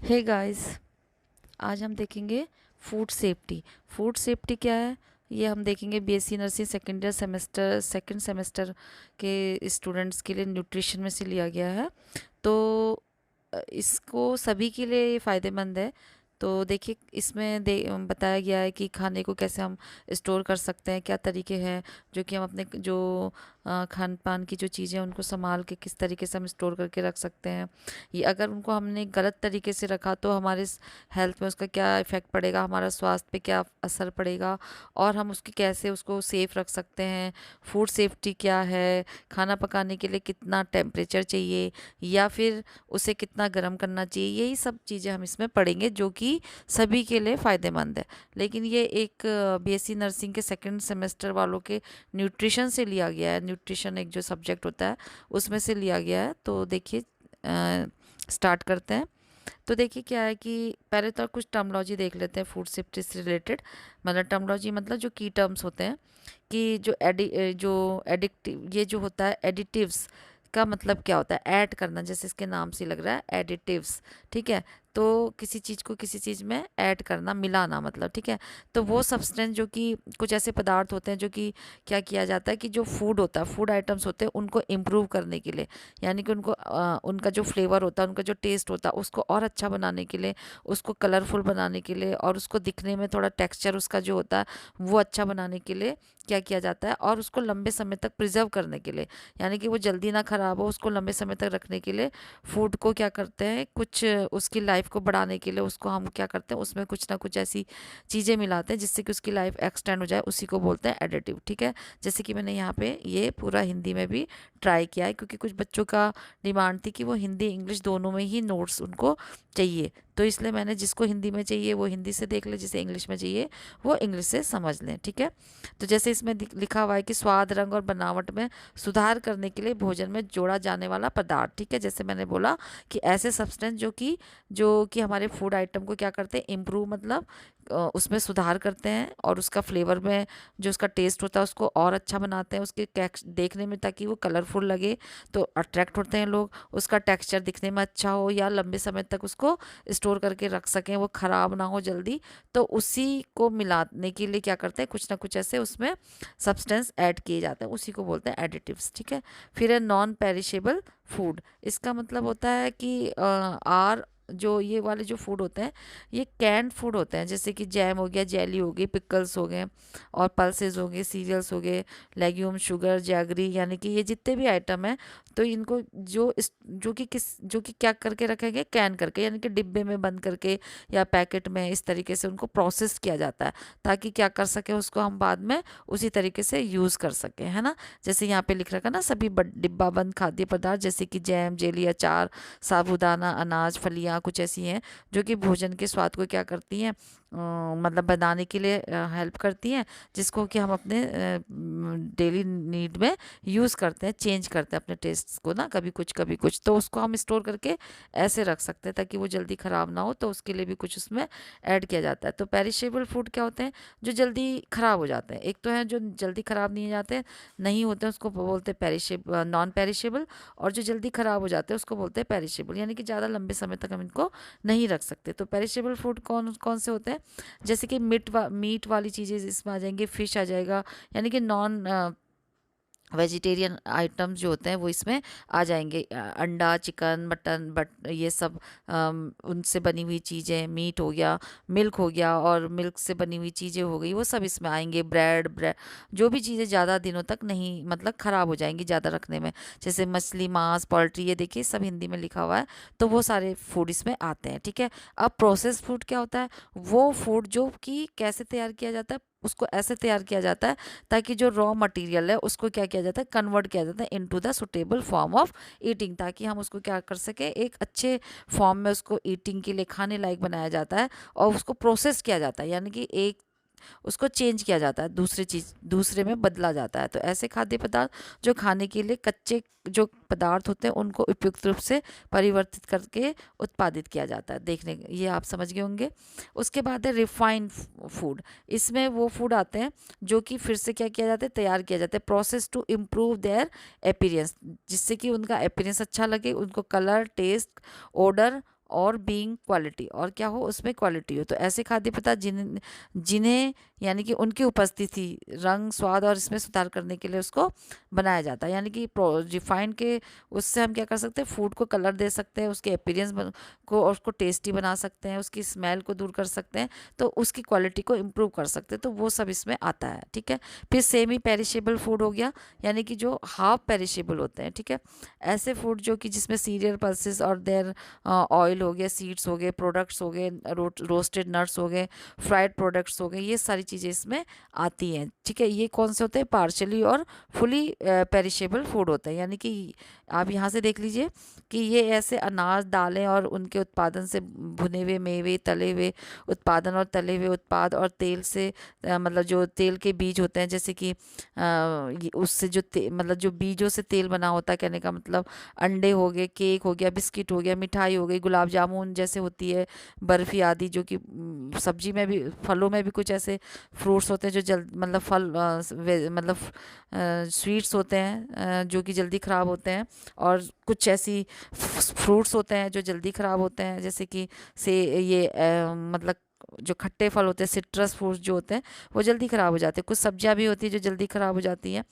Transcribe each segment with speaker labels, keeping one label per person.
Speaker 1: Hey guys, आज हम देखेंगे फूड सेफ्टी। फूड सेफ्टी क्या है, ये हम देखेंगे बीएससी नर्सिंग सेकेंड सेमेस्टर के स्टूडेंट्स के लिए न्यूट्रिशन में से लिया गया है। तो इसको सभी के लिए फ़ायदेमंद है। तो देखिए, इसमें बताया गया है कि खाने को कैसे हम स्टोर कर सकते हैं, क्या तरीके हैं जो कि हम अपने जो खान पान की जो चीज़ें हैं उनको संभाल के किस तरीके से हम स्टोर करके रख सकते हैं। ये अगर उनको हमने गलत तरीके से रखा तो हमारे हेल्थ में उसका क्या इफ़ेक्ट पड़ेगा, हमारा स्वास्थ्य पे क्या असर पड़ेगा, और हम उसकी कैसे उसको सेफ रख सकते हैं। फूड सेफ्टी क्या है, खाना पकाने के लिए कितना टेम्परेचर चाहिए या फिर उसे कितना गर्म करना चाहिए, यही सब चीज़ें हम इसमें पढ़ेंगे जो कि सभी के लिए फ़ायदेमंद है। लेकिन ये एक बीएससी नर्सिंग के सेकंड सेमेस्टर वालों के न्यूट्रिशन से लिया गया है। न्यूट्रिशन एक जो सब्जेक्ट होता है उसमें से लिया गया है। तो देखिए, स्टार्ट करते हैं। तो देखिए क्या है कि पहले तो कुछ टर्मोलॉजी देख लेते हैं फूड सेफ्टी से रिलेटेड। मतलब टर्मोलॉजी मतलब जो की टर्म्स होते हैं कि जो एडिक्टिव, ये जो होता है एडिटिव्स का मतलब क्या होता है, ऐड करना, जैसे इसके नाम से लग रहा है एडिटिव्स। ठीक है, तो किसी चीज़ को किसी चीज़ में ऐड करना, मिलाना मतलब। ठीक है, तो वो सब्सटेंस जो कि कुछ ऐसे पदार्थ होते हैं जो कि क्या किया जाता है कि जो फूड होता है, फूड आइटम्स होते हैं, उनको इम्प्रूव करने के लिए, यानी कि उनको उनका जो फ्लेवर होता है, उनका जो टेस्ट होता है, उसको और अच्छा बनाने के लिए, उसको कलरफुल बनाने के लिए, और उसको दिखने में थोड़ा टेक्सचर उसका जो होता है वो अच्छा बनाने के लिए क्या किया जाता है, और उसको लंबे समय तक प्रिजर्व करने के लिए, यानी कि वो जल्दी ना ख़राब हो, उसको लंबे समय तक रखने के लिए फूड को क्या करते हैं, कुछ उसकी लाइफ को बढ़ाने के लिए उसको हम क्या करते हैं, उसमें कुछ ना कुछ ऐसी चीज़ें मिलाते हैं जिससे कि उसकी लाइफ एक्सटेंड हो जाए, उसी को बोलते हैं एडिटिव। ठीक है, जैसे कि मैंने यहाँ पे ये पूरा हिंदी में भी ट्राई किया है, क्योंकि कुछ बच्चों का डिमांड थी कि वो हिंदी इंग्लिश दोनों में ही नोट्स उनको चाहिए। तो इसलिए मैंने, जिसको हिंदी में चाहिए वो हिंदी से देख ले, जिसे इंग्लिश में चाहिए वो इंग्लिश से समझ लें। ठीक है, तो जैसे इसमें लिखा हुआ है कि स्वाद, रंग और बनावट में सुधार करने के लिए भोजन में जोड़ा जाने वाला पदार्थ। ठीक है, जैसे मैंने बोला कि ऐसे सब्सटेंस जो कि हमारे फूड आइटम को क्या करते हैं, इम्प्रूव मतलब उसमें सुधार करते हैं, और उसका फ्लेवर में जो उसका टेस्ट होता है उसको और अच्छा बनाते हैं, उसके देखने में, ताकि वो कलरफुल लगे तो अट्रैक्ट होते हैं लोग, उसका टेक्सचर दिखने में अच्छा हो, या लंबे समय तक उसको स्टोर करके रख सकें, वो ख़राब ना हो जल्दी। तो उसी को मिलाने के लिए क्या करते हैं, कुछ ना कुछ ऐसे उसमें सब्सटेंस ऐड किए जाते हैं, उसी को बोलते हैं एडिटिव्स। ठीक है, फिर है नॉन पेरिशेबल फूड। इसका मतलब होता है कि आर जो ये वाले जो फूड होते हैं ये कैंड फूड होते हैं, जैसे कि जैम हो गया, जेली हो गई, पिकल्स हो गए, और पल्सेस हो गए, सीरियल्स हो गए, लेग्यूम, शुगर, जैगरी, यानी कि ये जितने भी आइटम हैं, तो इनको जो कि क्या करके रखे गए, कैन करके, यानी कि डिब्बे में बंद करके या पैकेट में, इस तरीके से उनको प्रोसेस किया जाता है, ताकि क्या कर सके, उसको हम बाद में उसी तरीके से यूज़ कर सकें, है ना। जैसे यहाँ पे लिख रखा ना, सभी डिब्बा बंद खाद्य पदार्थ जैसे कि जैम, जेली, अचार, साबूदाना, अनाज, फलियाँ कुछ ऐसी हैं जो कि भोजन के स्वाद को क्या करती हैं, मतलब बनाने के लिए हेल्प करती हैं, जिसको कि हम अपने डेली नीड में यूज़ करते हैं, चेंज करते हैं अपने टेस्ट को ना, कभी कुछ, तो उसको हम स्टोर करके ऐसे रख सकते हैं ताकि वो जल्दी ख़राब ना हो, तो उसके लिए भी कुछ उसमें ऐड किया जाता है। तो पेरिशेबल फूड क्या होते हैं, जो जल्दी ख़राब हो जाते हैं। एक तो है जो जल्दी ख़राब नहीं हो जाते, नहीं होते हैं, उसको बोलते हैं पेरिशेबल, नॉन पेरिशेबल, और जो जल्दी ख़राब हो जाते हैं उसको बोलते हैं पेरिशेबल, यानी कि ज़्यादा लंबे समय तक हम इनको नहीं रख सकते। तो पेरिशेबल फूड कौन कौन से होते हैं, जैसे कि मीट वाली चीज़ें इसमें आ जाएंगी, फिश आ जाएगा, यानी कि नॉन वेजिटेरियन आइटम्स जो होते हैं वो इसमें आ जाएंगे। अंडा, चिकन, मटन, बट ये सब उनसे बनी हुई चीज़ें, मीट हो गया, मिल्क हो गया, और मिल्क से बनी हुई चीज़ें हो गई, वो सब इसमें आएंगे। ब्रेड, जो भी चीज़ें ज़्यादा दिनों तक नहीं, मतलब ख़राब हो जाएंगी ज़्यादा रखने में, जैसे मछली, मांस, पोल्ट्री, ये देखिए सब हिंदी में लिखा हुआ है, तो वो सारे फूड इसमें आते हैं। ठीक है, अब प्रोसेस फूड क्या होता है, वो फूड जो कि कैसे तैयार किया जाता है, उसको ऐसे तैयार किया जाता है ताकि जो रॉ मटेरियल है उसको क्या किया जाता है, कन्वर्ट किया जाता है into the suitable form of eating, ताकि हम उसको क्या कर सके, एक अच्छे फॉर्म में उसको ईटिंग के लिए खाने लायक बनाया जाता है, और उसको प्रोसेस किया जाता है, यानी कि एक उसको चेंज किया जाता है, दूसरे में बदला जाता है। तो ऐसे खाद्य पदार्थ जो खाने के लिए कच्चे जो पदार्थ होते हैं उनको उपयुक्त रूप से परिवर्तित करके उत्पादित किया जाता है। देखने ये आप समझ गए होंगे। उसके बाद है रिफाइंड फूड। इसमें वो फूड आते हैं जो कि फिर से क्या किया जाता है, तैयार किया जाता है, process to improve their appearance, जिससे कि उनका अपीयरेंस अच्छा लगे, उनको कलर, टेस्ट, ओडर और बीइंग क्वालिटी, और क्या हो उसमें क्वालिटी हो। तो ऐसे खाद्य पदार्थ जिन्हें यानी कि उनकी उपस्थिति रंग स्वाद और इसमें सुधार करने के लिए उसको बनाया जाता है। यानी कि रिफाइंड के उससे हम क्या कर सकते हैं, फूड को कलर दे सकते हैं, उसके अपीयरेंस को और उसको टेस्टी बना सकते हैं, उसकी स्मेल को दूर कर सकते हैं, तो उसकी क्वालिटी को इम्प्रूव कर सकते हैं। तो वो सब इसमें आता है, ठीक है। फिर सेमी पेरिशेबल फूड हो गया, यानी कि जो हाफ पेरिशेबल होते हैं, ठीक है। ऐसे फूड जो कि जिसमें सीरियल पल्सेस और देयर ऑयल हो गया, सीड्स हो गए, प्रोडक्ट्स हो गए, रोस्टेड नट्स हो गए, फ्राइड प्रोडक्ट्स हो गए, ये सारी चीज़ें इसमें आती हैं, ठीक है। ये कौन से होते हैं, पार्शली और फुली पेरिशेबल फूड होते हैं। यानी कि आप यहाँ से देख लीजिए कि ये ऐसे अनाज, दालें और उनके उत्पादन से भुने हुए मेवे, तले हुए उत्पादन और तले हुए उत्पाद और तेल से मतलब जो तेल के बीज होते हैं, जैसे कि उससे जो मतलब जो बीजों से तेल बना होता है, कहने का मतलब अंडे हो गए, केक हो गया, बिस्किट हो गया, मिठाई हो गई, गुलाब जामुन जैसे होती है, बर्फ़ी आदि, जो कि सब्जी में भी, फलों में भी कुछ ऐसे फ्रूट्स होते हैं जो जल्द मतलब फल मतलब स्वीट्स होते हैं जो कि जल्दी ख़राब होते हैं, और कुछ ऐसी फ्रूट्स होते हैं जो जल्दी ख़राब होते हैं, जैसे कि से ये मतलब जो खट्टे फल होते हैं, सिट्रस फ्रूट्स जो होते हैं वो जल्दी ख़राब हो जाते हैं। कुछ सब्जियां भी होती है जो जल्दी ख़राब हो जाती हैं,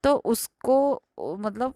Speaker 1: तो उसको मतलब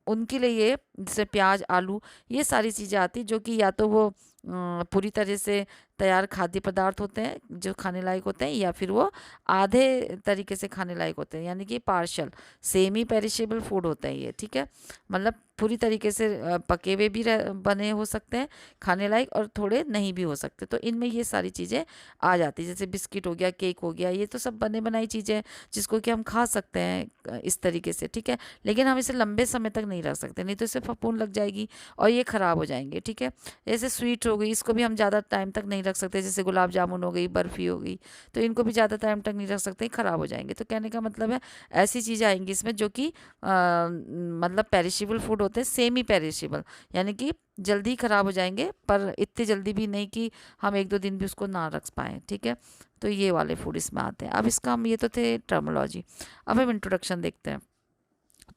Speaker 1: उनके लिए ये जैसे प्याज, आलू, ये सारी चीज़ें आती जो कि या तो वो पूरी तरह से तैयार खाद्य पदार्थ होते हैं जो खाने लायक होते हैं, या फिर वो आधे तरीके से खाने लायक होते हैं, यानी कि पार्शल सेमी पेरिशेबल फूड होते हैं ये, ठीक है। मतलब पूरी तरीके से पके हुए भी बने हो सकते हैं खाने लायक, और थोड़े नहीं भी हो सकते। तो इनमें ये सारी चीज़ें आ जाती है, जैसे बिस्किट हो गया, केक हो गया, ये तो सब बने बनाई चीज़ें हैं जिसको कि हम खा सकते हैं इस तरीके से, ठीक है। लेकिन हम इसे लंबे समय तक नहीं रख सकते, नहीं तो इसे फफूंद लग जाएगी और ये ख़राब हो जाएंगे, ठीक है। जैसे स्वीट हो गई, इसको भी हम ज़्यादा टाइम तक नहीं रख सकते, जैसे गुलाब जामुन हो गई, बर्फ़ी हो गई, तो इनको भी ज़्यादा टाइम तक नहीं रख सकते, ख़राब हो जाएंगे। तो कहने का मतलब है ऐसी चीज़ें आएंगी इसमें जो कि मतलब पेरिशेबल फूड होते हैं, सेमी पेरिशेबल, यानी कि जल्दी ख़राब हो जाएंगे, पर इतनी जल्दी भी नहीं कि हम 1-2 दिन भी उसको ना रख पाएँ, ठीक है। तो ये वाले फूड इसमें आते हैं। अब इसका हम, ये तो थे टर्मोलॉजी, अब हम इंट्रोडक्शन देखते हैं।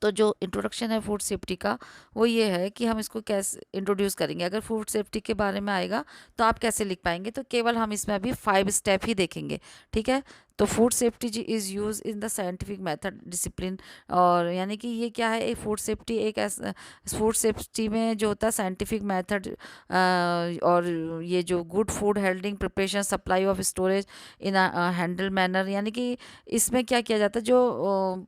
Speaker 1: तो जो इंट्रोडक्शन है फूड सेफ्टी का, वो ये है कि हम इसको कैसे इंट्रोड्यूस करेंगे। अगर फूड सेफ्टी के बारे में आएगा तो आप कैसे लिख पाएंगे, तो केवल हम इसमें अभी 5 स्टेप ही देखेंगे, ठीक है। तो फूड सेफ्टी जी is use in the scientific method discipline, और यानी कि ये क्या है, एक फूड सेफ्टी एक ऐसा, फूड सेफ्टी में जो होता है साइंटिफिक मेथड, और ये जो good food हेल्डिंग, preparation, supply of storage in handle manner, यानी कि इसमें क्या किया जाता है, जो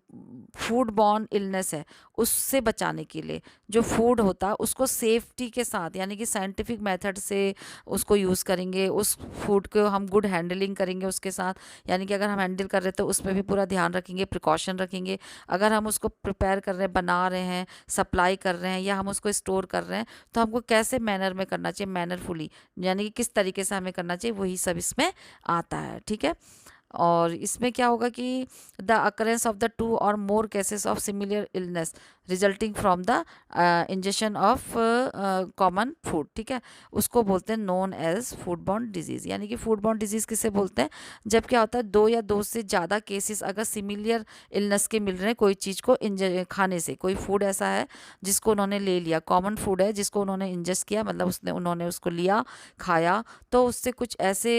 Speaker 1: फूड बॉर्न इलनेस है उससे बचाने के लिए जो फूड होता है उसको सेफ्टी के साथ, यानी कि साइंटिफिक मेथड से उसको यूज़ करेंगे, उस फूड को हम गुड हैंडलिंग करेंगे उसके साथ, यानी कि अगर हम हैंडल कर रहे हैं तो उसमें भी पूरा ध्यान रखेंगे, प्रिकॉशन रखेंगे। अगर हम उसको प्रिपेयर कर रहे हैं, बना रहे हैं, सप्लाई कर रहे हैं, या हम उसको स्टोर कर रहे हैं, तो हमको कैसे मैनर में करना चाहिए, मैनरफुली, यानी कि किस तरीके से हमें करना चाहिए, वही सब इसमें आता है, ठीक है। और इसमें क्या होगा कि द अकरेंस ऑफ द 2 और more cases of similar illness resulting from the injection of common food, ठीक है, उसको बोलते हैं known as food borne disease. यानी कि फूड बॉर्न डिजीज़ किसे बोलते हैं, जब क्या होता है 2 या 2 से ज़्यादा केसेस अगर सिमिलर इलनेस के मिल रहे हैं, कोई चीज़ को खाने से, कोई फूड ऐसा है जिसको उन्होंने ले लिया, कॉमन फूड है जिसको उन्होंने इंजेस्ट किया, मतलब उन्होंने उसको लिया, खाया, तो उससे कुछ ऐसे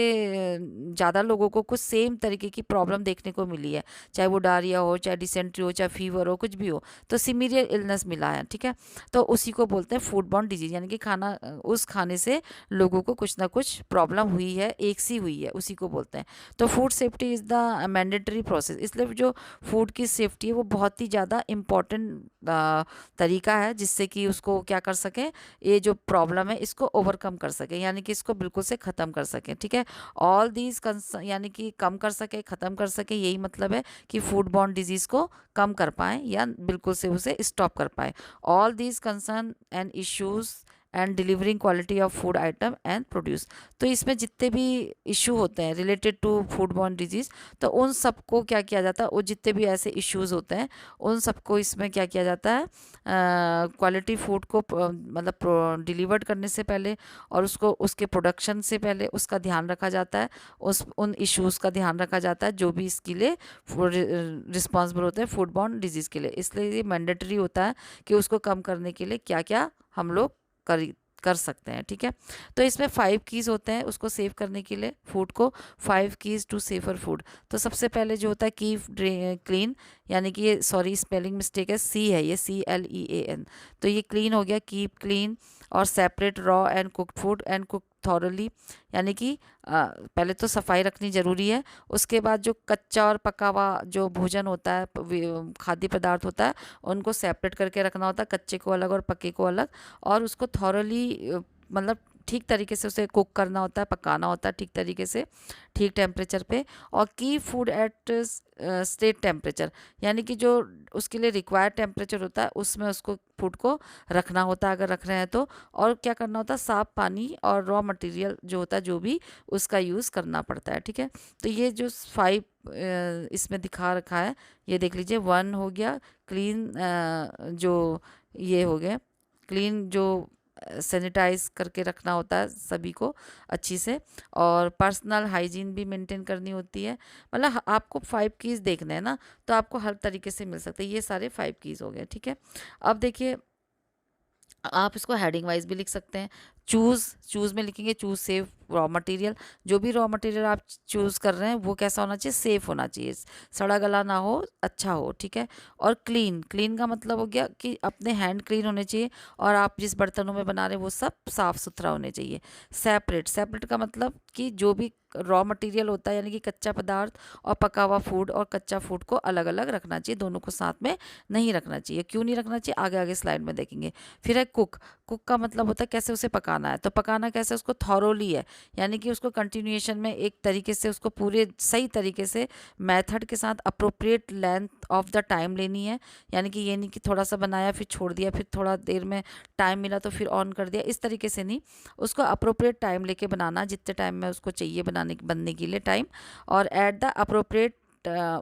Speaker 1: ज़्यादा लोगों को कुछ सेम तरीके की प्रॉब्लम देखने को मिली है, चाहे वो डायरिया हो, चाहे डिसेंट्री हो, चाहे फीवर हो, कुछ भी हो, तो सिमिलर इलनेस मिला है, ठीक है। तो उसी को बोलते हैं फूड बॉर्न डिजीज, यानी कि खाना उस खाने से लोगों को कुछ ना कुछ प्रॉब्लम हुई है, एक सी हुई है, उसी को बोलते हैं। तो food safety is the mandatory process, इसलिए जो फूड की सेफ्टी है वो बहुत ही ज़्यादा इम्पॉर्टेंट तरीका है जिससे कि उसको क्या कर सकें, ये जो प्रॉब्लम है इसको ओवरकम कर सकें, यानी कि इसको बिल्कुल से ख़त्म कर सकें, ठीक है। ऑल दीज यानी कि कम कर सके, ख़त्म कर सके, यही मतलब है कि फूड बॉर्न डिजीज़ को कम कर पाएँ या बिल्कुल से उसे स्टॉप कर पाएँ। All these concern and issues and delivering quality of food item and produce, तो इसमें जितने भी इशू होते हैं related to food borne disease, तो उन सबको क्या किया जाता है, वो जितने भी ऐसे इश्यूज़ होते हैं उन सबको इसमें क्या किया जाता है, क्वालिटी फूड को मतलब डिलीवर्ड करने से पहले और उसको उसके प्रोडक्शन से पहले उसका ध्यान रखा जाता है, उन इश्यूज़ का ध्यान रखा जाता है जो भी इसके लिए रिस्पॉन्सिबल होते हैं फूड बॉर्न डिजीज़ के लिए। इसलिए ये मैंडेटरी होता है कि उसको कम करने के लिए क्या क्या हम लोग कर सकते हैं, ठीक है। तो इसमें 5 कीज़ होते हैं उसको सेव करने के लिए, फूड को, 5 कीज़ टू सेफर फूड। तो सबसे पहले जो होता है कीप क्लीन, यानी कि ये सॉरी स्पेलिंग मिस्टेक है, सी है ये, CLEAN। तो ये क्लीन हो गया, कीप क्लीन, और separate raw and cooked food and cook thoroughly, यानी कि पहले तो सफाई रखनी ज़रूरी है। उसके बाद जो कच्चा और पका हुआ जो भोजन होता है, खाद्य पदार्थ होता है, उनको सेपरेट करके रखना होता है, कच्चे को अलग और पके को अलग, और उसको थॉरली मतलब ठीक तरीके से उसे कुक करना होता है, पकाना होता है ठीक तरीके से, ठीक टेम्परेचर पे। और की फूड एट स्टेट टेम्परेचर, यानी कि जो उसके लिए रिक्वायर्ड टेम्परेचर होता है उसमें उसको फूड को रखना होता है अगर रख रहे हैं तो। और क्या करना होता है, साफ पानी और रॉ मटेरियल जो होता है जो भी, उसका यूज़ करना पड़ता है, ठीक है। तो ये जो 5 इसमें दिखा रखा है, ये देख लीजिए। 1 हो गया क्लीन, जो ये हो गया क्लीन, जो सैनिटाइज करके रखना होता है सभी को अच्छी से, और पर्सनल हाइजीन भी मेंटेन करनी होती है। मतलब आपको 5 कीज़ देखने हैं ना, तो आपको हर तरीके से मिल सकते हैं। ये सारे 5 कीज़ हो गए, ठीक है। अब देखिए, आप इसको हेडिंग वाइज भी लिख सकते हैं। चूज़ में लिखेंगे चूज़ सेव रॉ मटेरियल, जो भी रॉ मटेरियल आप चूज़ कर रहे हैं वो कैसा होना चाहिए, सेफ होना चाहिए, सड़ा गला ना हो, अच्छा हो, ठीक है। और क्लीन का मतलब हो गया कि अपने हैंड क्लीन होने चाहिए, और आप जिस बर्तनों में बना रहे हैं वो सब साफ़ सुथरा होने चाहिए। सेपरेट का मतलब कि जो भी रॉ मटेरियल होता है, यानी कि कच्चा पदार्थ और पका हुआ फूड और कच्चा फूड को अलग अलग रखना चाहिए, दोनों को साथ में नहीं रखना चाहिए। क्यों नहीं रखना चाहिए, आगे आगे स्लाइड में देखेंगे। फिर है कुक का मतलब होता है कैसे उसे पकाना है। तो पकाना कैसे, उसको थॉरोली है, यानी कि उसको कंटिन्यूएशन में एक तरीके से उसको पूरे सही तरीके से मेथड के साथ appropriate length of the time लेनी है। यानी कि ये नहीं कि थोड़ा सा बनाया फिर छोड़ दिया, फिर थोड़ा देर में टाइम मिला तो फिर ऑन कर दिया, इस तरीके से नहीं। उसको अप्रोप्रिएट टाइम लेके बनाना, जितने टाइम में उसको चाहिए बनने के लिए टाइम, और एट द अप्रोप्रिएट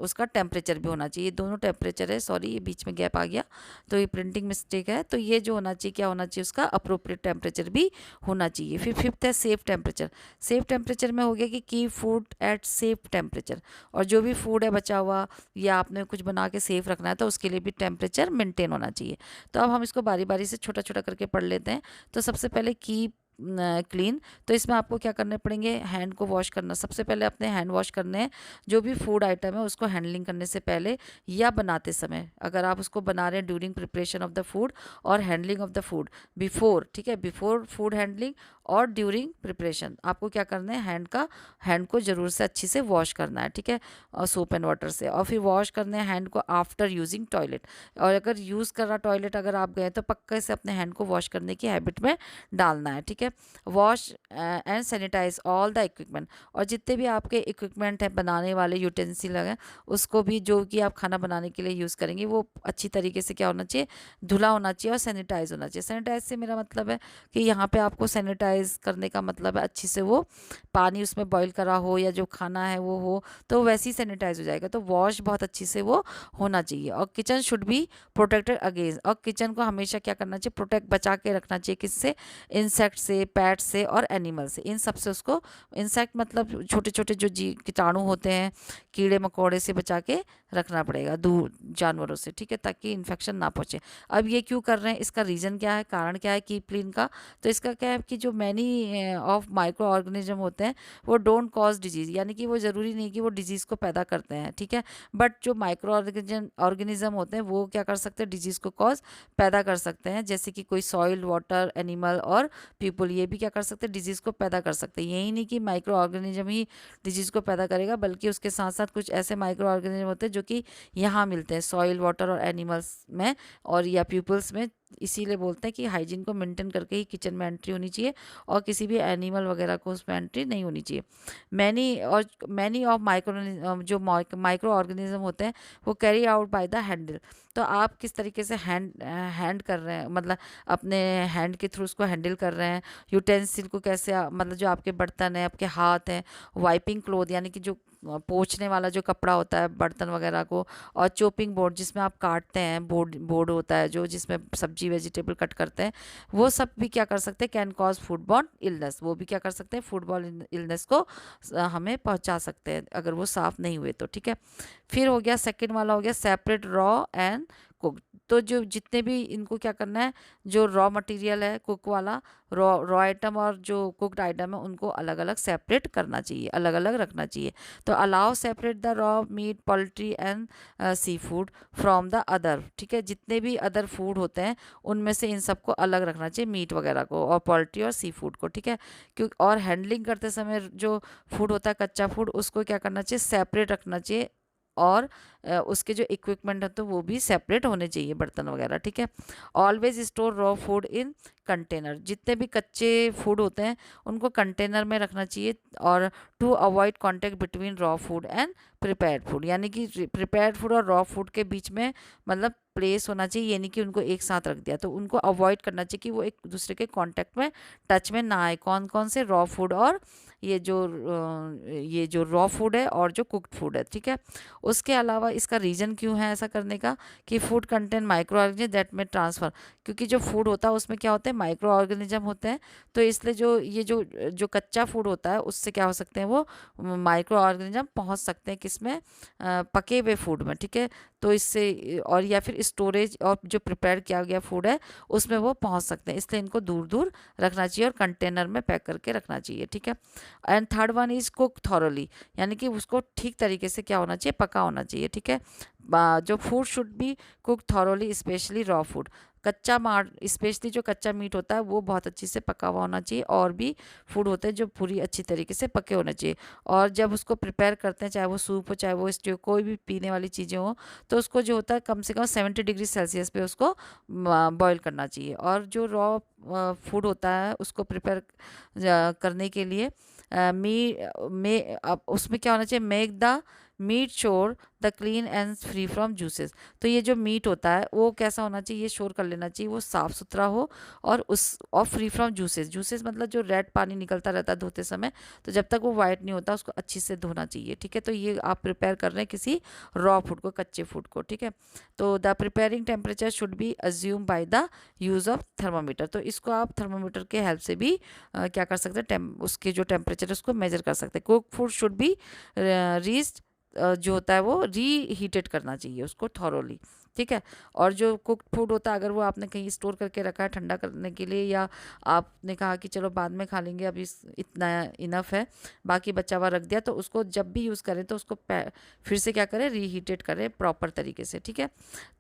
Speaker 1: उसका टेम्परेचर भी होना चाहिए। दोनों टेम्परेचर है, सॉरी ये बीच में गैप आ गया तो ये प्रिंटिंग मिस्टेक है। तो ये जो होना चाहिए, क्या होना चाहिए, उसका अप्रोप्रिएट टेम्परेचर भी होना चाहिए। फिर 5th है सेफ टेम्परेचर। सेफ टेम्परेचर में हो गया कि keep food at safe temperature, और जो भी फूड है बचा हुआ या आपने कुछ बना के सेफ रखना है तो उसके लिए भी टेम्परेचर मेंटेन होना चाहिए। तो अब हम इसको बारी बारी से छोटा छोटा करके पढ़ लेते हैं। तो सबसे पहले कीप क्लीन, तो इसमें आपको क्या करने पड़ेंगे, हैंड को वॉश करना। सबसे पहले अपने हैंड वॉश करने हैं। जो भी फूड आइटम है उसको हैंडलिंग करने से पहले या बनाते समय, अगर आप उसको बना रहे हैं during preparation of the food और handling of the food before, ठीक है, बिफोर फूड हैंडलिंग और ड्यूरिंग प्रिपरेशन, आपको क्या करना है, हैंड को ज़रूर से अच्छी से वॉश करना है, ठीक है, और सोप एंड वाटर से। और फिर वॉश करने हैं हैंड को आफ्टर यूजिंग टॉयलेट, और अगर यूज़ कर रहा टॉयलेट अगर आप गए तो पक्के से अपने हैंड को वॉश करने की हैबिट में डालना है, ठीक है। Wash and sanitise all the equipment, और जितने भी आपके इक्विपमेंट हैं, बनाने वाले यूटेंसिल हैं, उसको भी जो कि आप खाना बनाने के लिए यूज़ करेंगे वो अच्छी तरीके से क्या होना चाहिए, धुला होना चाहिए और सैनिटाइज होना चाहिए। सैनिटाइज से मेरा मतलब है कि यहाँ पे आपको सैनिटाइज करने का मतलब है अच्छी से वो पानी उसमें बॉईल करा हो या जो खाना है वो हो, तो वैसे ही सैनिटाइज हो जाएगा। तो वॉश बहुत अच्छी से वो होना चाहिए। और kitchen should be protected against, और किचन को हमेशा क्या करना चाहिए, प्रोटेक्ट बचा के रखना चाहिए, किससे, इंसेक्ट से, पैट से और एनिमल से, इन सब से उसको, इंसेक्ट मतलब छोटे छोटे जो कीटाणु होते हैं, कीड़े मकोड़े से बचा के रखना पड़ेगा, दूर जानवरों से, ठीक है, ताकि इन्फेक्शन ना पहुँचे। अब ये क्यों कर रहे हैं, इसका रीज़न क्या है, कारण क्या है कीप क्लीन का। तो इसका क्या है कि जो मैनी ऑफ माइक्रो ऑर्गेनिज्म होते हैं वो डोंट कॉज डिजीज़, यानी कि वो ज़रूरी नहीं कि वो डिजीज़ को पैदा करते हैं, ठीक है, बट जो माइक्रो ऑर्गेनिज्म होते हैं वो क्या कर सकते हैं, डिजीज़ को कॉज पैदा कर सकते हैं, जैसे कि कोई सॉइल, वाटर, एनिमल और पीपल, ये भी क्या कर सकते हैं, डिजीज़ को पैदा कर सकते हैं। यही नहीं कि माइक्रो ऑर्गेनिज्म ही डिजीज़ को पैदा करेगा, बल्कि उसके साथ साथ कुछ ऐसे माइक्रो ऑर्गेनिज्म होते हैं जो कि यहाँ मिलते हैं सॉइल, वाटर और एनिमल्स में और या पीपल्स में। इसीलिए बोलते हैं कि हाइजीन को मेंटेन करके ही किचन में एंट्री होनी चाहिए और किसी भी एनिमल वगैरह को उसमें एंट्री नहीं होनी चाहिए। मैनी ऑफ जो माइक्रो ऑर्गेनिज्म होते हैं वो carry out by the handle. तो आप किस तरीके से हैंड कर रहे हैं, मतलब अपने हैंड के थ्रू उसको हैंडल कर रहे हैं। यूटेंसिल को कैसे मतलब जो आपके बर्तन हैं, आपके हाथ हैं, वाइपिंग क्लोथ यानी कि जो पोंछने वाला जो कपड़ा होता है बर्तन वगैरह को, और चॉपिंग बोर्ड जिसमें आप काटते हैं, बोर्ड होता है जो जिसमें सब्जी वेजिटेबल कट करते हैं, वो सब भी क्या कर सकते हैं, कैन कॉज फूडबॉर्न इलनेस, वो भी क्या कर सकते हैं, फूडबॉर्न इलनेस को हमें पहुंचा सकते हैं अगर वो साफ़ नहीं हुए तो, ठीक है। फिर हो गया सेकंड वाला, हो गया सेपरेट रॉ एंड कुक। तो जो जितने भी इनको क्या करना है, जो रॉ मटेरियल है कुक वाला, रॉ आइटम और जो कुक्ड आइटम है उनको अलग अलग सेपरेट करना चाहिए, अलग अलग रखना चाहिए। तो allow separate the raw meat, poultry and seafood from the other, ठीक है। जितने भी अदर फूड होते हैं उनमें से इन सबको अलग रखना चाहिए, मीट वगैरह को और पोल्ट्री और सी फूड को, ठीक है। क्योंकि और हैंडलिंग करते समय जो फूड होता है कच्चा फूड, उसको क्या करना चाहिए, सेपरेट रखना चाहिए। और उसके जो इक्विपमेंट है तो वो भी सेपरेट होने चाहिए, बर्तन वगैरह, ठीक है। Always store raw food in container, जितने भी कच्चे फूड होते हैं उनको कंटेनर में रखना चाहिए। और to avoid contact between raw food and prepared food, यानी कि प्रिपेयर्ड फूड और रॉ फूड के बीच में मतलब प्लेस होना चाहिए, यानी कि उनको एक साथ रख दिया, तो उनको अवॉइड करना चाहिए कि वो एक दूसरे के कांटेक्ट में, टच में ना आए। कौन कौन से, रॉ फूड और ये जो रॉ फूड है और जो कुक्ड फूड है, ठीक है। उसके अलावा इसका रीज़न क्यों है ऐसा करने का, कि food contain micro organism that में ट्रांसफ़र, क्योंकि जो फूड होता है उसमें क्या होते हैं, माइक्रो ऑर्गेनिज्म होते हैं। तो इसलिए जो जो कच्चा फूड होता है उससे क्या हो सकते हैं, वो माइक्रो ऑर्गेनिज्म पहुंच सकते हैं किसमें, पके हुए फूड में, ठीक है। तो इससे और या फिर स्टोरेज और जो प्रिपेयर किया गया फूड है उसमें वो पहुंच सकते हैं, इसलिए इनको दूर दूर रखना चाहिए और कंटेनर में पैक करके रखना चाहिए, ठीक है। And third one is cook thoroughly, यानी कि उसको ठीक तरीके से क्या होना चाहिए, पका होना चाहिए, ठीक है। जो food should be cook thoroughly, specially raw food, कच्चा मार स्पेशली जो कच्चा मीट होता है वो बहुत अच्छी से पका हुआ होना चाहिए, और भी फूड होते हैं जो पूरी अच्छी तरीके से पके होने चाहिए। और जब उसको प्रिपेयर करते हैं, चाहे वो सूप हो, चाहे वो स्ट्यू, कोई भी पीने वाली चीज़ें हो, तो उसको जो होता है कम से कम 70 डिग्री सेल्सियस पे उसको बॉईल करना चाहिए। और जो रॉ फूड होता है उसको प्रिपेयर करने के लिए अब उसमें क्या होना चाहिए, make the meat sure the clean and free from juices. तो ये जो मीट होता है वो कैसा होना चाहिए, ये श्योर कर लेना चाहिए वो साफ़ सुथरा हो और फ्री फ्रॉम जूसेस। जूसेस मतलब जो रेड पानी निकलता रहता है धोते समय, तो जब तक वो वाइट नहीं होता उसको अच्छी से धोना चाहिए, ठीक है। तो ये आप प्रिपेयर कर रहे हैं किसी रॉ फूड को, कच्चे फूड को, ठीक है। तो the preparing temperature should be assume by the use of thermometer. तो इसको आप थर्मामीटर के हेल्प से भी क्या कर सकते हैं, उसके जो टेम्परेचर है उसको मेजर कर सकते हैं। Cook food should be reached जो होता है वो रीहीटेड करना चाहिए उसको थॉरोली, ठीक है। और जो कुक्ड फूड होता है अगर वो आपने कहीं स्टोर करके रखा है ठंडा करने के लिए, या आपने कहा कि चलो बाद में खा लेंगे, अभी इतना इनफ है, बाकी बचा हुआ रख दिया, तो उसको जब भी यूज़ करें तो उसको फिर से क्या करें, रीहीटेड करें प्रॉपर तरीके से, ठीक है।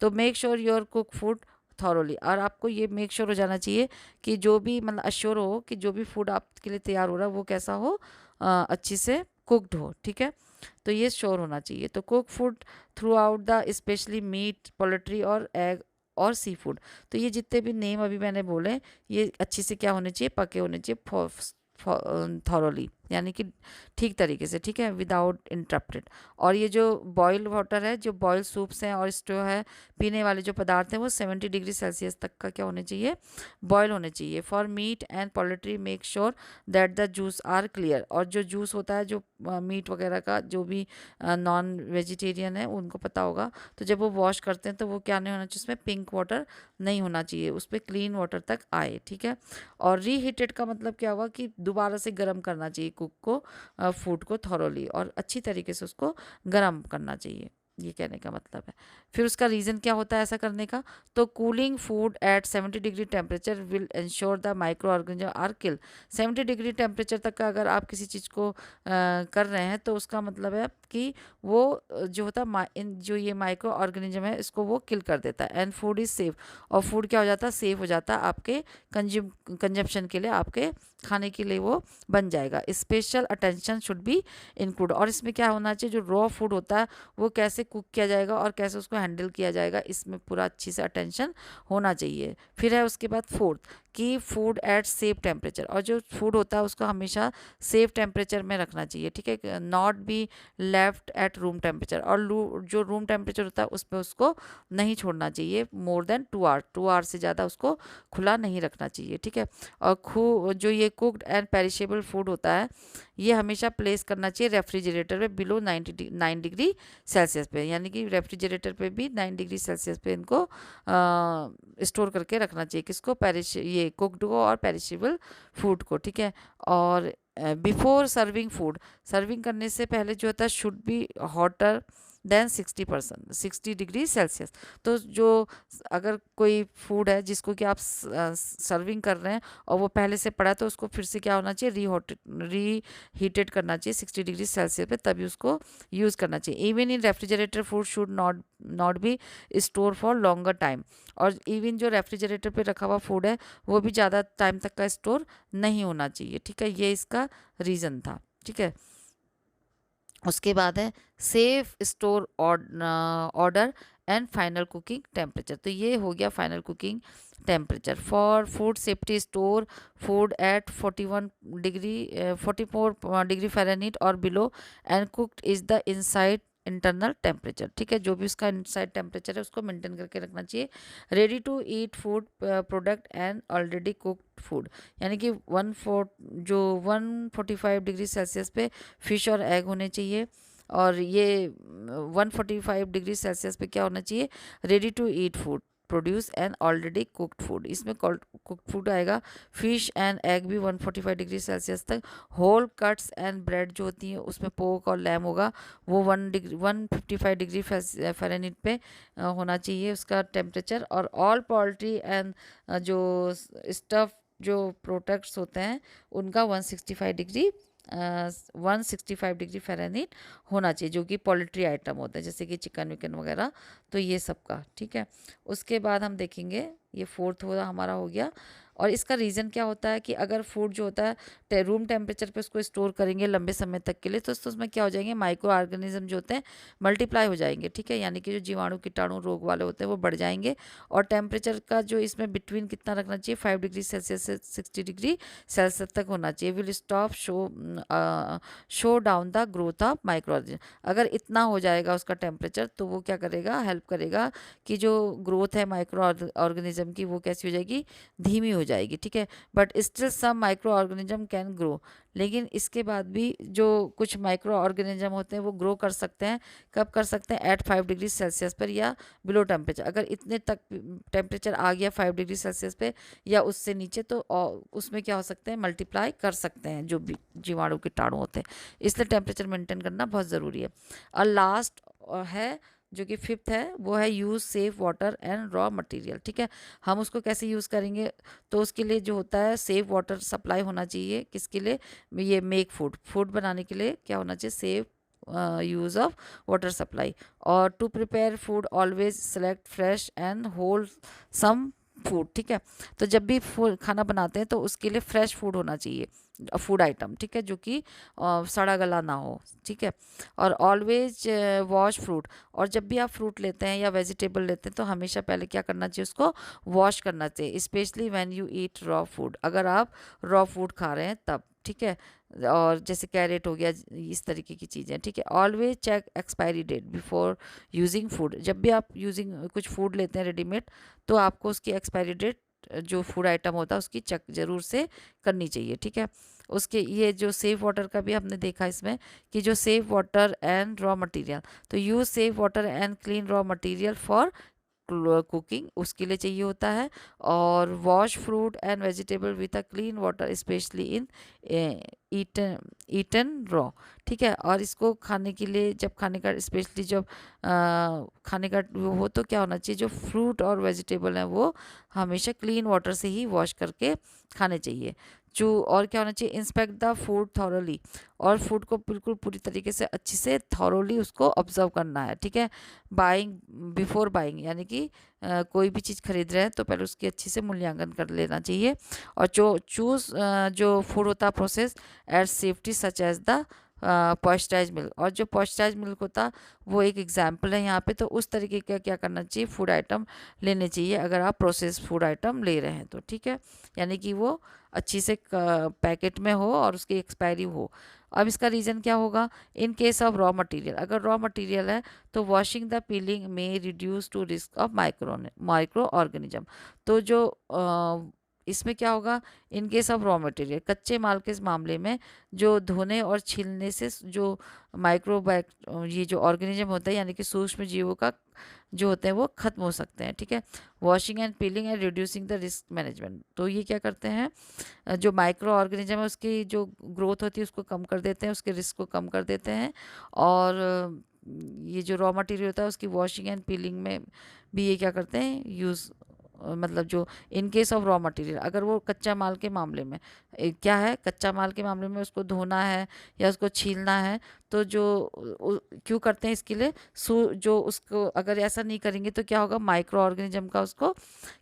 Speaker 1: तो make sure your cook food thoroughly, और आपको ये मेक श्योर हो जाना चाहिए कि जो भी मतलब अश्योर हो कि जो भी फूड आपके लिए तैयार हो रहा है वो कैसा हो, अच्छी से कुक्ड हो, ठीक है। तो ये श्योर होना चाहिए। तो cook food throughout the specially meat, poultry और एग और सी फूड, तो ये जितने भी नेम अभी मैंने बोले ये अच्छी से क्या होने चाहिए, पके होने चाहिए थॉरोली, यानी कि ठीक तरीके से, ठीक है, विदाउट इंटरप्टेड। और ये जो बॉइल्ड वाटर है, जो बॉइल्ड सूप्स हैं और स्टो है, पीने वाले जो पदार्थ हैं वो 70 डिग्री सेल्सियस तक का क्या होने चाहिए, बॉयल होने चाहिए। For meat and poultry make sure that the juice are clear, और जो जूस होता है जो मीट वगैरह का, जो भी नॉन वेजिटेरियन है उनको पता होगा, तो जब वो वॉश करते हैं तो वो क्या नहीं होना चाहिए, उसमें पिंक वाटर नहीं होना चाहिए, उस पर क्लीन वाटर तक आए, ठीक है। और रीहीटेड का मतलब क्या होगा कि दोबारा से गर्म करना चाहिए कुक को, फूड को थॉरोली, और अच्छी तरीके से उसको गर्म करना चाहिए, ये कहने का मतलब है। फिर उसका रीज़न क्या होता है ऐसा करने का, तो cooling food at 70 degree temperature will ensure the microorganism are kill. 70 degree temperature तक का अगर आप किसी चीज़ को कर रहे हैं तो उसका मतलब है कि वो जो होता है जो ये माइक्रो ऑर्गेनिज्म है इसको वो किल कर देता है। एंड फूड इज़ सेफ, और फूड क्या हो जाता है, सेफ हो जाता है आपके कंजम्पशन के लिए, आपके खाने के लिए वो बन जाएगा। Special attention should be include, और इसमें क्या होना चाहिए, जो रॉ फूड होता है वो कैसे कुक किया जाएगा और कैसे उसको हैंडल किया जाएगा, इसमें पूरा अच्छी से अटेंशन होना चाहिए। फिर है उसके बाद फोर्थ कि फूड एट सेफ टेम्परेचर, और जो फूड होता है उसको हमेशा सेफ टेम्परेचर में रखना चाहिए, ठीक है। Not be left at room temperature, और जो रूम टेम्परेचर होता है उस पर उसको नहीं छोड़ना चाहिए मोर देन 2 आवर से ज़्यादा उसको खुला नहीं रखना चाहिए, ठीक है। और जो ये कुक्ड एंड पेरिशेबल फूड होता है ये हमेशा प्लेस करना चाहिए रेफ्रिजरेटर में बिलो 9 डिग्री सेल्सियस पे, यानी कि रेफ्रिजरेटर पे भी 9 डिग्री सेल्सियस पे इनको स्टोर करके रखना चाहिए, किसको, ये कुक्ड को और पेरिशेबल फूड को, ठीक है। और बिफोर सर्विंग फूड, सर्विंग करने से पहले जो होता है should be hotter then 60 degree Celsius. तो जो अगर कोई फूड है जिसको कि आप सर्विंग कर रहे हैं और वो पहले से पड़ा है, तो उसको फिर से क्या होना चाहिए, रीहीटेड करना चाहिए 60 डिग्री सेल्सियस पे, तभी उसको यूज़ करना चाहिए। Even in refrigerator food should not be store for longer time. और इवन जो रेफ्रिजरेटर पे रखा हुआ फूड है वो भी ज़्यादा टाइम तक का स्टोर नहीं होना चाहिए, ठीक है। ये इसका रीज़न था, ठीक है। उसके बाद है safe store order and final cooking temperature. तो ये हो गया final cooking temperature for food safety. Store food at 44 degree Fahrenheit और below and cooked is the inside internal temperature, ठीक है। जो भी उसका इनसाइड टेम्परेचर है उसको मेंटेन करके रखना चाहिए। Ready to eat food product and already cooked food, यानी कि 145 डिग्री सेल्सियस पे फिश और एग होने चाहिए। और ये 145 डिग्री सेल्सियस पे क्या होना चाहिए, ready to eat food produce and already cooked food. इसमें कुक्ड फूड आएगा। फिश एंड एग भी 145 डिग्री सेल्सियस तक। होल कट्स एंड ब्रेड जो होती है उसमें पोर्क और लैम होगा, वो 155 डिग्री फ़ारेनहीट पे होना चाहिए उसका टेम्परेचर। और ऑल पोल्ट्री एंड जो स्टफ जो प्रोडक्ट्स होते हैं उनका 165 डिग्री होना चाहिए, जो कि पोल्ट्री आइटम होते हैं जैसे कि चिकन विकन वगैरह, तो ये सब का, ठीक है। उसके बाद हम देखेंगे, ये फोर्थ हमारा हो गया। और इसका रीज़न क्या होता है कि अगर फूड जो होता है रूम टेम्परेचर पे उसको स्टोर करेंगे लंबे समय तक के लिए, तो उसमें क्या हो जाएंगे, माइक्रो ऑर्गेनिज्म जो होते हैं मल्टीप्लाई हो जाएंगे, ठीक है। यानी कि जो जीवाणु कीटाणु रोग वाले होते हैं वो बढ़ जाएंगे। और टेम्परेचर का जो इसमें बिटवीन कितना रखना चाहिए, 5 डिग्री सेल्सियस से 60 डिग्री सेल्सियस तक होना चाहिए। Will stop show down the growth of micro organism. अगर इतना हो जाएगा उसका टेम्परेचर, तो वो क्या करेगा, हेल्प करेगा कि जो ग्रोथ है माइक्रो ऑर्गेनिज्म की वो कैसी हो जाएगी, धीमी हो जाएगी, ठीक है। But still some microorganism can grow, लेकिन इसके बाद भी जो कुछ माइक्रो ऑर्गेनिज्म होते हैं वो ग्रो कर सकते हैं। कब कर सकते हैं, एट 5 डिग्री सेल्सियस पर या बिलो टेम्परेचर। अगर इतने तक टेम्परेचर आ गया 5 डिग्री सेल्सियस पे या उससे नीचे, तो उसमें क्या हो सकते हैं, मल्टीप्लाई कर सकते हैं जो भी जीवाणु कीटाणु होते हैं। इसलिए टेम्परेचर मेंटेन करना बहुत ज़रूरी है। और लास्ट है जो कि फिफ्थ है, वो है use safe water and raw material, ठीक है। हम उसको कैसे यूज़ करेंगे, तो उसके लिए जो होता है सेफ वाटर सप्लाई होना चाहिए। किसके लिए, ये मेक फूड बनाने के लिए क्या होना चाहिए, safe use of water supply. और to prepare food always select fresh and wholesome food, ठीक है। तो जब भी खाना बनाते हैं तो उसके लिए फ्रेश फूड होना चाहिए, फूड आइटम, ठीक है, जो कि सड़ा गला ना हो, ठीक है। और ऑलवेज वॉश फ्रूट, और जब भी आप फ्रूट लेते हैं या वेजिटेबल लेते हैं तो हमेशा पहले क्या करना चाहिए, उसको वॉश करना चाहिए, specially when you eat raw food, अगर आप रॉ फूड खा रहे हैं तब, ठीक है। और जैसे कैरेट हो गया, इस तरीके की चीज़ें, ठीक है। Always check expiry date before using food, जब भी आप कुछ फूड लेते हैं रेडीमेड, तो आपको उसकी एक्सपायरी डेट जो फूड आइटम होता है उसकी चेक ज़रूर से करनी चाहिए, ठीक है। उसके ये जो सेफ वाटर का भी हमने देखा इसमें कि जो safe water and raw material, तो use safe water and clean raw material for cooking, उसके लिए चाहिए होता है। और wash fruit and vegetable with a clean water specially in eaten eaten raw, ठीक है। और इसको खाने के लिए, जब खाने का स्पेशली जब खाने का वो हो, तो क्या होना चाहिए, जो फ्रूट और वेजिटेबल हैं वो हमेशा क्लीन वाटर से ही वॉश करके खाने चाहिए। जो और क्या होना चाहिए, इंस्पेक्ट द फूड थॉरोली, और फूड को बिल्कुल पूरी तरीके से अच्छे से थॉरोली उसको ऑब्जर्व करना है, ठीक है। बाइंग बिफोर बाइंग, यानी कि कोई भी चीज़ खरीद रहे हैं तो पहले उसकी अच्छे से मूल्यांकन कर लेना चाहिए। और जो चूज़ जो फूड होता है process at safety such as the pasteurise milk, और जो पॉइस्चराइज मिल्क होता वो एक एग्जाम्पल है यहाँ पे। तो उस तरीके का क्या करना चाहिए, फूड आइटम लेने चाहिए अगर आप प्रोसेस फूड आइटम ले रहे हैं तो, ठीक है। यानी कि वो अच्छी से पैकेट में हो और उसकी एक्सपायरी हो। अब इसका रीज़न क्या होगा, in case of raw material, अगर रॉ मटेरियल है तो वॉशिंग द पीलिंग में reduce to risk of microorganism. तो जो इसमें क्या होगा, in case of raw material, कच्चे माल के इस मामले में जो धोने और छीलने से जो ये जो ऑर्गेनिज्म होता है यानी कि सूक्ष्म जीवों का जो होते हैं वो खत्म हो सकते हैं, ठीक है। Washing and piling and reducing the risk management, तो ये क्या करते हैं, जो माइक्रो ऑर्गेनिज्म है उसकी जो ग्रोथ होती है उसको कम कर देते हैं, उसके रिस्क को कम कर देते हैं। और ये जो रॉ मटेरियल होता है उसकी वॉशिंग एंड पीलिंग में भी ये क्या करते हैं यूज़, मतलब जो इन केस ऑफ रॉ मटेरियल, अगर वो कच्चा माल के मामले में क्या है, कच्चा माल के मामले में उसको धोना है या उसको छीलना है, तो जो क्यों करते हैं इसके लिए, जो उसको अगर ऐसा नहीं करेंगे तो क्या होगा, माइक्रो ऑर्गेनिज्म का उसको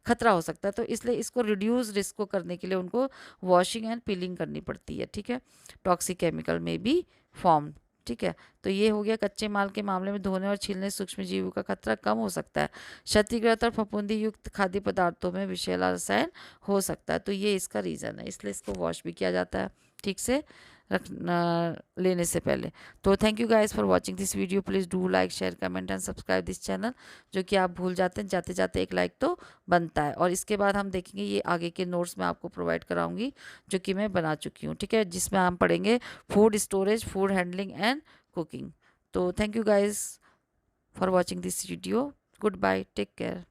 Speaker 1: खतरा हो सकता है। तो इसलिए इसको रिड्यूस रिस्क को करने के लिए उनको वॉशिंग एंड पीलिंग करनी पड़ती है, ठीक है। टॉक्सिक केमिकल में बी फॉर्म, ठीक है। तो ये हो गया, कच्चे माल के मामले में धोने और छीलने से सूक्ष्म जीवों का खतरा कम हो सकता है। क्षतिग्रस्त और फफूंदी युक्त खाद्य पदार्थों में विषैला रसायन हो सकता है, तो ये इसका रीज़न है, इसलिए इसको वॉश भी किया जाता है ठीक से लेने से पहले। तो thank you guys for watching this video, please do like share comment and subscribe this channel, जो कि आप भूल जाते हैं, जाते जाते एक लाइक तो बनता है। और इसके बाद हम देखेंगे, ये आगे के नोट्स मैं आपको प्रोवाइड कराऊंगी जो कि मैं बना चुकी हूँ, ठीक है, जिसमें हम पढ़ेंगे food storage, food handling and cooking. So thank you guys for watching this video. Goodbye, take care.